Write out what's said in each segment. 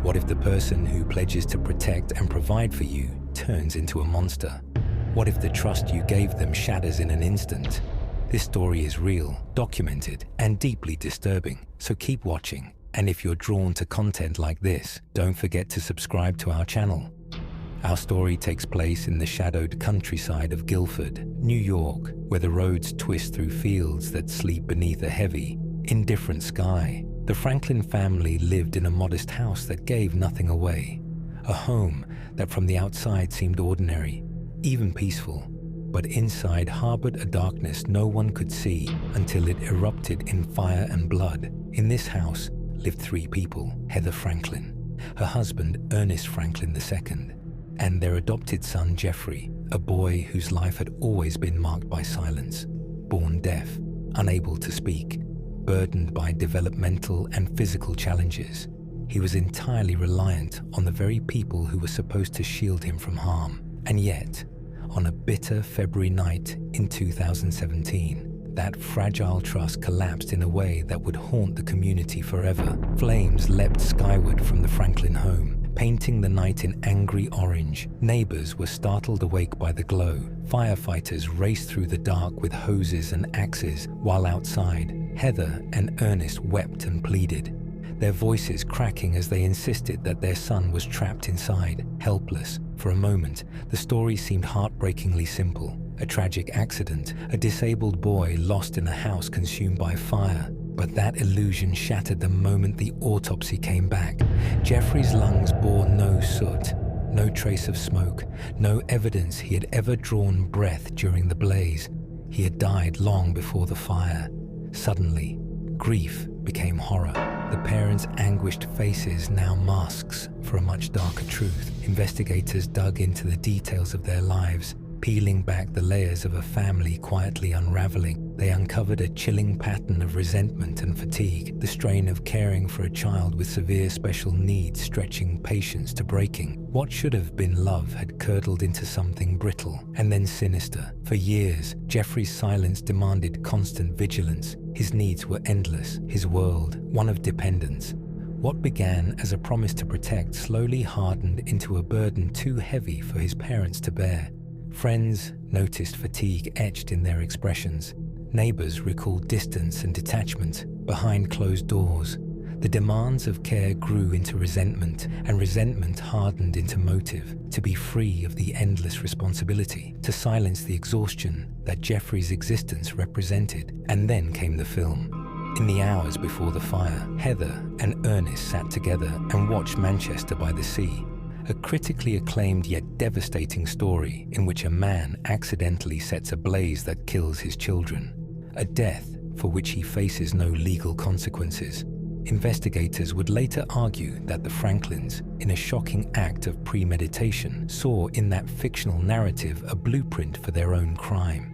What if the person who pledges to protect and provide for you turns into a monster? What if the trust you gave them shatters in an instant? This story is real, documented, and deeply disturbing, so keep watching. And if you're drawn to content like this, don't forget to subscribe to our channel. Our story takes place in the shadowed countryside of Guilford, New York, where the roads twist through fields that sleep beneath a heavy, indifferent sky. The Franklin family lived in a modest house that gave nothing away, a home that from the outside seemed ordinary, even peaceful, but inside harbored a darkness no one could see until it erupted in fire and blood. In this house lived 3 people: Heather Franklin, her husband Ernest Franklin II, and their adopted son Jeffrey, a boy whose life had always been marked by silence, born deaf, unable to speak, burdened by developmental and physical challenges. He was entirely reliant on the very people who were supposed to shield him from harm. And yet, on a bitter February night in 2017, that fragile trust collapsed in a way that would haunt the community forever. Flames leapt skyward from the Franklin home, painting the night in angry orange. Neighbors were startled awake by the glow. Firefighters raced through the dark with hoses and axes, while outside, Heather and Ernest wept and pleaded, their voices cracking as they insisted that their son was trapped inside, helpless. For a moment, the story seemed heartbreakingly simple. A tragic accident, a disabled boy lost in a house consumed by fire. But that illusion shattered the moment the autopsy came back. Jeffrey's lungs bore no soot, no trace of smoke, no evidence he had ever drawn breath during the blaze. He had died long before the fire. Suddenly, grief became horror. The parents' anguished faces now masks for a much darker truth. Investigators dug into the details of their lives, peeling back the layers of a family quietly unraveling. They uncovered a chilling pattern of resentment and fatigue, the strain of caring for a child with severe special needs stretching patience to breaking. What should have been love had curdled into something brittle and then sinister. For years, Jeffrey's silence demanded constant vigilance. His needs were endless, his world one of dependence. What began as a promise to protect slowly hardened into a burden too heavy for his parents to bear. Friends noticed fatigue etched in their expressions. Neighbors recalled distance and detachment behind closed doors. The demands of care grew into resentment, and resentment hardened into motive to be free of the endless responsibility, to silence the exhaustion that Jeffrey's existence represented. And then came the film. In the hours before the fire, Heather and Ernest sat together and watched Manchester by the Sea, a critically acclaimed yet devastating story in which a man accidentally sets a blaze that kills his children, a death for which he faces no legal consequences. Investigators would later argue that the Franklins, in a shocking act of premeditation, saw in that fictional narrative a blueprint for their own crime.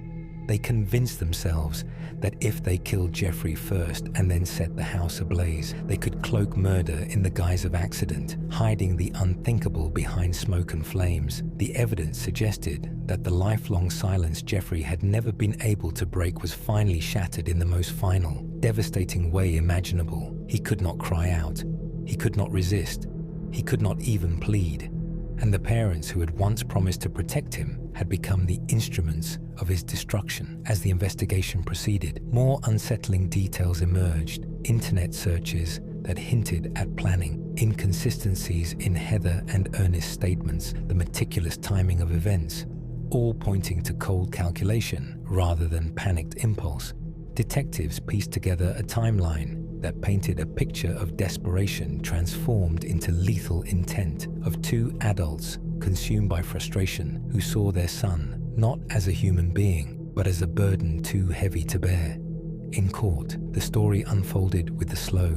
They convinced themselves that if they killed Jeffrey first and then set the house ablaze, they could cloak murder in the guise of accident, hiding the unthinkable behind smoke and flames. The evidence suggested that the lifelong silence Jeffrey had never been able to break was finally shattered in the most final, devastating way imaginable. He could not cry out. He could not resist. He could not even plead. And the parents who had once promised to protect him had become the instruments of his destruction. As the investigation proceeded, more unsettling details emerged. Internet searches that hinted at planning, inconsistencies in Heather and Ernest's statements, the meticulous timing of events, all pointing to cold calculation rather than panicked impulse. Detectives pieced together a timeline that painted a picture of desperation transformed into lethal intent, of 2 adults consumed by frustration who saw their son not as a human being, but as a burden too heavy to bear. In court, the story unfolded with the slow,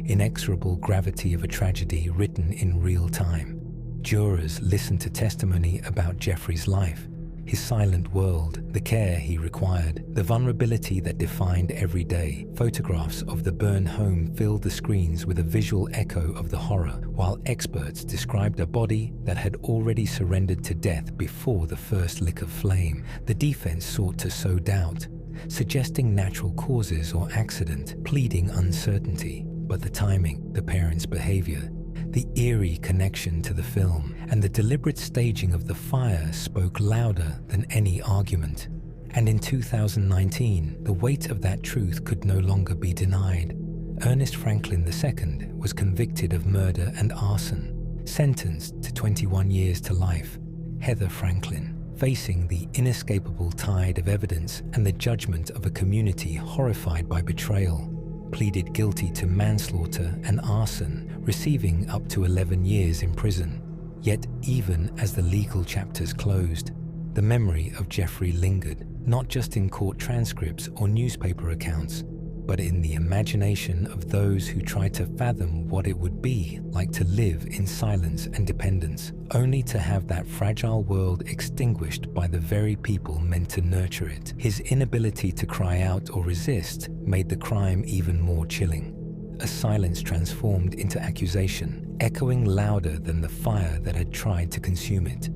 inexorable gravity of a tragedy written in real time. Jurors listened to testimony about Jeffrey's life, his silent world, the care he required, the vulnerability that defined every day. Photographs of the burned home filled the screens with a visual echo of the horror, while experts described a body that had already surrendered to death before the first lick of flame. The defense sought to sow doubt, suggesting natural causes or accident, pleading uncertainty. But the timing, the parents' behavior, The eerie connection to the film and the deliberate staging of the fire spoke louder than any argument. And in 2019, the weight of that truth could no longer be denied. Ernest Franklin II was convicted of murder and arson, sentenced to 21 years to life. Heather Franklin, facing the inescapable tide of evidence and the judgment of a community horrified by betrayal, pleaded guilty to manslaughter and arson, receiving up to 11 years in prison. Yet even as the legal chapters closed, the memory of Jeffrey lingered, not just in court transcripts or newspaper accounts, but in the imagination of those who tried to fathom what it would be like to live in silence and dependence, only to have that fragile world extinguished by the very people meant to nurture it. His inability to cry out or resist made the crime even more chilling. A silence transformed into accusation, echoing louder than the fire that had tried to consume it.